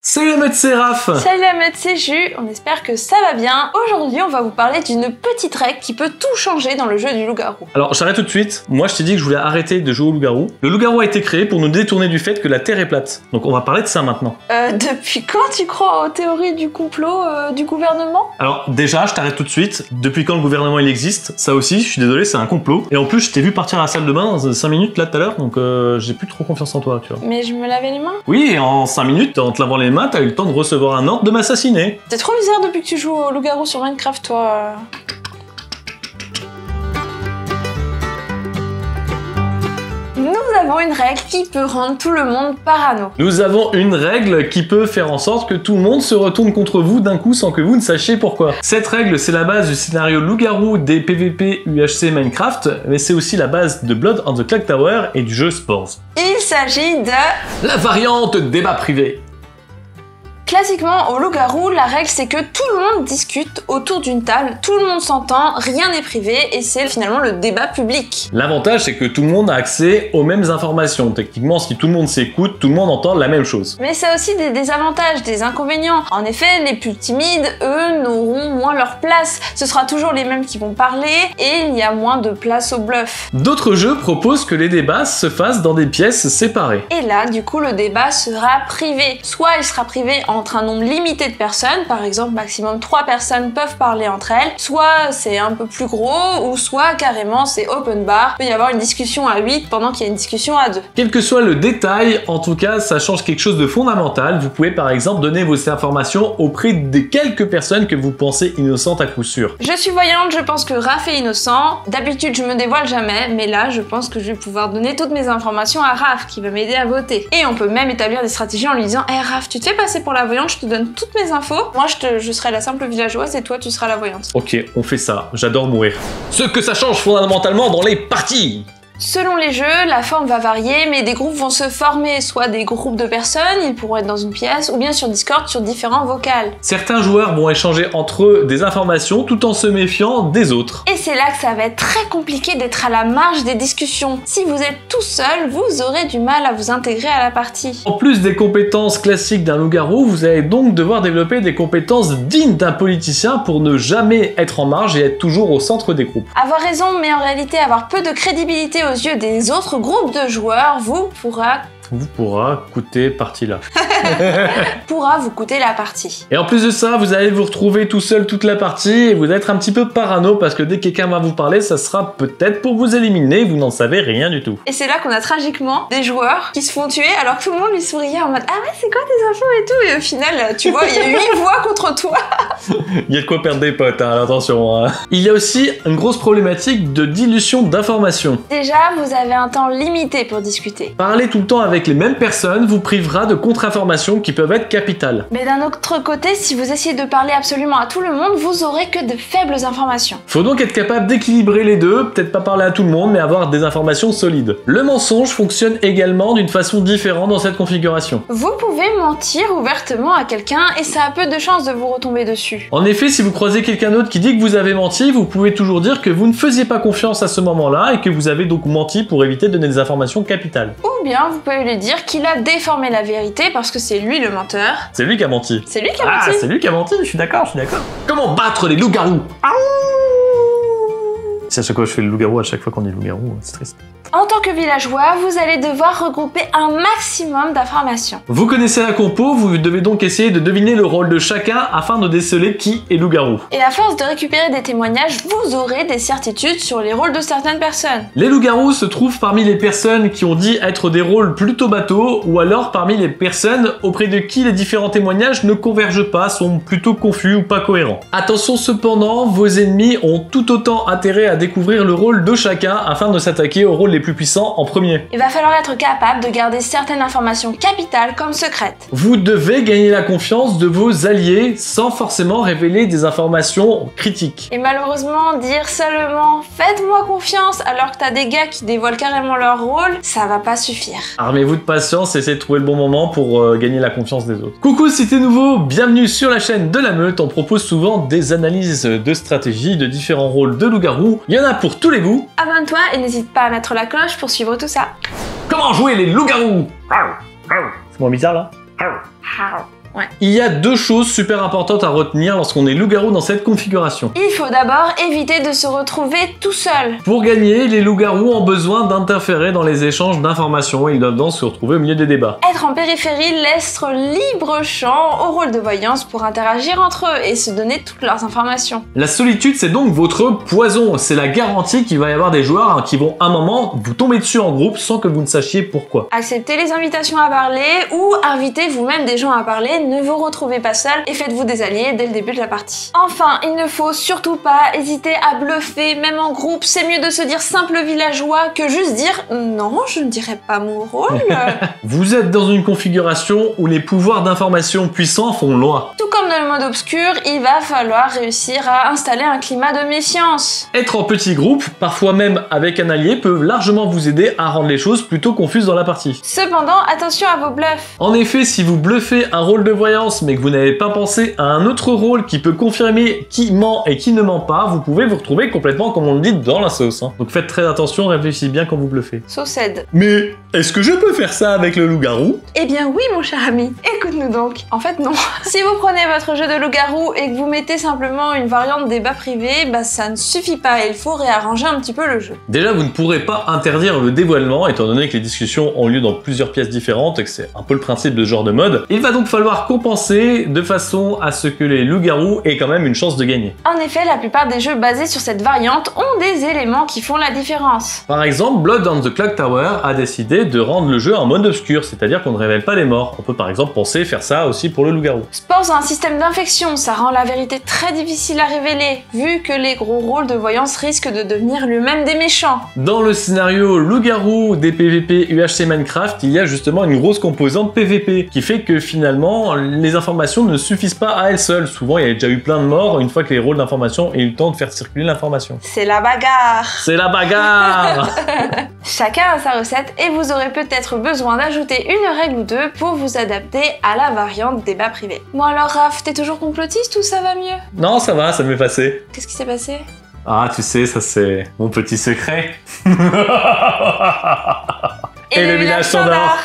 Salut la meute, c'est Raph. Salut la meute, c'est Jus, on espère que ça va bien. Aujourd'hui, on va vous parler d'une petite règle qui peut tout changer dans le jeu du loup-garou. Alors, j'arrête tout de suite. Moi, je t'ai dit que je voulais arrêter de jouer au loup-garou. Le loup-garou a été créé pour nous détourner du fait que la Terre est plate. Donc, on va parler de ça maintenant. Depuis quand tu crois aux théories du complot du gouvernement? Alors, déjà, je t'arrête tout de suite. Depuis quand le gouvernement, il existe? Ça aussi, je suis désolé, c'est un complot. Et en plus, je t'ai vu partir à la salle de bain dans 5 minutes, là, tout à l'heure. Donc, j'ai plus trop confiance en toi, tu vois. Mais je me lavais les mains. Oui, et en 5 minutes, en te lavant les mains, t'as eu le temps de recevoir un ordre de m'assassiner. C'est trop bizarre depuis que tu joues au loup-garou sur Minecraft, toi. Nous avons une règle qui peut rendre tout le monde parano. Nous avons une règle qui peut faire en sorte que tout le monde se retourne contre vous d'un coup sans que vous ne sachiez pourquoi. Cette règle, c'est la base du scénario loup-garou des PVP UHC Minecraft, mais c'est aussi la base de Blood on the Clock Tower et du jeu Spores. Il s'agit de... la variante débat privé. Classiquement, au loup-garou, la règle c'est que tout le monde discute autour d'une table, tout le monde s'entend, rien n'est privé et c'est finalement le débat public. L'avantage c'est que tout le monde a accès aux mêmes informations. Techniquement, si tout le monde s'écoute, tout le monde entend la même chose. Mais ça a aussi des désavantages, des inconvénients. En effet, les plus timides, eux, n'auront moins leur place. Ce sera toujours les mêmes qui vont parler et il y a moins de place au bluff. D'autres jeux proposent que les débats se fassent dans des pièces séparées. Et là, du coup, le débat sera privé. Soit il sera privé entre un nombre limité de personnes, par exemple maximum 3 personnes peuvent parler entre elles, soit c'est un peu plus gros, ou soit carrément c'est open bar, il peut y avoir une discussion à 8 pendant qu'il y a une discussion à 2. Quel que soit le détail, en tout cas ça change quelque chose de fondamental. Vous pouvez par exemple donner vos informations auprès des quelques personnes que vous pensez innocentes à coup sûr. Je suis voyante, je pense que Raph est innocent, d'habitude je me dévoile jamais, mais là je pense que je vais pouvoir donner toutes mes informations à Raph qui va m'aider à voter. Et on peut même établir des stratégies en lui disant hey Raph, tu te fais passer pour la voyante, je te donne toutes mes infos. Moi, je serai la simple villageoise et toi, tu seras la voyante. Ok, on fait ça. J'adore mourir. Ce que ça change fondamentalement dans les parties. Selon les jeux, la forme va varier, mais des groupes vont se former, soit des groupes de personnes, ils pourront être dans une pièce, ou bien sur Discord sur différents vocals. Certains joueurs vont échanger entre eux des informations tout en se méfiant des autres. Et c'est là que ça va être très compliqué d'être à la marge des discussions. Si vous êtes tout seul, vous aurez du mal à vous intégrer à la partie. En plus des compétences classiques d'un loup-garou, vous allez donc devoir développer des compétences dignes d'un politicien pour ne jamais être en marge et être toujours au centre des groupes. Avoir raison, mais en réalité avoir peu de crédibilité aux yeux des autres groupes de joueurs vous pourra coûter partie là. pourra vous coûter la partie. Et en plus de ça, vous allez vous retrouver tout seul toute la partie et vous être un petit peu parano parce que dès que quelqu'un va vous parler, ça sera peut-être pour vous éliminer, vous n'en savez rien du tout. Et c'est là qu'on a tragiquement des joueurs qui se font tuer alors que tout le monde lui souriait en mode ah ouais c'est quoi tes infos et tout, et au final tu vois il y a 8 voix contre toi. Il y a de quoi perdre des potes, hein, attention. Hein. Il y a aussi une grosse problématique de dilution d'informations. Déjà, vous avez un temps limité pour discuter. Parler tout le temps avec les mêmes personnes vous privera de contre-informations qui peuvent être capitales. Mais d'un autre côté, si vous essayez de parler absolument à tout le monde, vous aurez que de faibles informations. Faut donc être capable d'équilibrer les deux, peut-être pas parler à tout le monde, mais avoir des informations solides. Le mensonge fonctionne également d'une façon différente dans cette configuration. Vous pouvez mentir ouvertement à quelqu'un et ça a peu de chances de vous retomber dessus. En effet, si vous croisez quelqu'un d'autre qui dit que vous avez menti, vous pouvez toujours dire que vous ne faisiez pas confiance à ce moment-là et que vous avez donc menti pour éviter de donner des informations capitales. Ou bien vous pouvez lui dire qu'il a déformé la vérité parce que c'est lui le menteur. C'est lui qui a menti. C'est lui qui a menti. Ah, c'est lui qui a menti, je suis d'accord. Comment battre les loups-garous? C'est à chaque fois que je fais le loup-garou, à chaque fois qu'on dit loup-garou, c'est triste. En tant que villageois, vous allez devoir regrouper un maximum d'informations. Vous connaissez la compo, vous devez donc essayer de deviner le rôle de chacun afin de déceler qui est loup-garou. Et à force de récupérer des témoignages, vous aurez des certitudes sur les rôles de certaines personnes. Les loups-garous se trouvent parmi les personnes qui ont dit être des rôles plutôt bateaux, ou alors parmi les personnes auprès de qui les différents témoignages ne convergent pas, sont plutôt confus ou pas cohérents. Attention cependant, vos ennemis ont tout autant intérêt à découvrir le rôle de chacun afin de s'attaquer aux rôles les plus puissants en premier. Il va falloir être capable de garder certaines informations capitales comme secrètes. Vous devez gagner la confiance de vos alliés sans forcément révéler des informations critiques. Et malheureusement, dire seulement « faites-moi confiance » alors que t'as des gars qui dévoilent carrément leur rôle, ça va pas suffire. Armez-vous de patience et essayez de trouver le bon moment pour gagner la confiance des autres. Coucou, si t'es nouveau, bienvenue sur la chaîne de la meute. On propose souvent des analyses de stratégie de différents rôles de loup-garou. Il y en a pour tous les goûts. Abonne-toi et n'hésite pas à mettre la cloche pour suivre tout ça. Comment jouer les loups-garous? C'est moins bizarre là? Ouais. Il y a deux choses super importantes à retenir lorsqu'on est loup-garou dans cette configuration. Il faut d'abord éviter de se retrouver tout seul. Pour gagner, les loups-garous ont besoin d'interférer dans les échanges d'informations. Ils doivent donc se retrouver au milieu des débats. Être en périphérie laisse libre champ au rôle de voyance pour interagir entre eux et se donner toutes leurs informations. La solitude, c'est donc votre poison. C'est la garantie qu'il va y avoir des joueurs qui vont à un moment vous tomber dessus en groupe sans que vous ne sachiez pourquoi. Acceptez les invitations à parler ou invitez vous-même des gens à parler, ne vous retrouvez pas seul et faites-vous des alliés dès le début de la partie. Enfin, il ne faut surtout pas hésiter à bluffer, même en groupe. C'est mieux de se dire simple villageois que juste dire « Non, je ne dirai pas mon rôle ». Vous êtes dans une configuration où les pouvoirs d'information puissants font loi. Tout comme dans le mode obscur, il va falloir réussir à installer un climat de méfiance. Être en petit groupe, parfois même avec un allié, peut largement vous aider à rendre les choses plutôt confuses dans la partie. Cependant, attention à vos bluffs. En effet, si vous bluffez un rôle de voyance mais que vous n'avez pas pensé à un autre rôle qui peut confirmer qui ment et qui ne ment pas, vous pouvez vous retrouver complètement, comme on le dit, dans la sauce. Donc faites très attention, réfléchissez bien quand vous bluffez. Saucède. Mais est-ce que je peux faire ça avec le loup-garou? Eh bien oui, mon cher ami. Écoute-nous donc. En fait, non. Si vous prenez votre jeu de loup-garou et que vous mettez simplement une variante débat privé, bah ça ne suffit pas. Il faut réarranger un petit peu le jeu. Déjà, vous ne pourrez pas interdire le dévoilement, étant donné que les discussions ont lieu dans plusieurs pièces différentes et que c'est un peu le principe de ce genre de mode. Il va donc falloir compenser de façon à ce que les loups-garous aient quand même une chance de gagner. En effet, la plupart des jeux basés sur cette variante ont des éléments qui font la différence. Par exemple, Blood on the Clock Tower a décidé de rendre le jeu en mode obscur, c'est-à-dire qu'on ne révèle pas les morts. On peut par exemple penser faire ça aussi pour le loup-garou. Spores a un système d'infection, ça rend la vérité très difficile à révéler, vu que les gros rôles de voyance risquent de devenir eux-mêmes des méchants. Dans le scénario loup-garou des PvP UHC Minecraft, il y a justement une grosse composante PvP, qui fait que finalement, les informations ne suffisent pas à elles seules. Souvent, il y a déjà eu plein de morts une fois que les rôles d'information aient eu le temps de faire circuler l'information. C'est la bagarre. C'est la bagarre. Chacun a sa recette et vous aurez peut-être besoin d'ajouter une règle ou deux pour vous adapter à la variante débat privé. Bon alors Raph, t'es toujours complotiste ou ça va mieux? Non, ça va, ça m'est passé. Qu'est-ce qui s'est passé? Ah, tu sais, ça c'est mon petit secret. Et le village s'endort.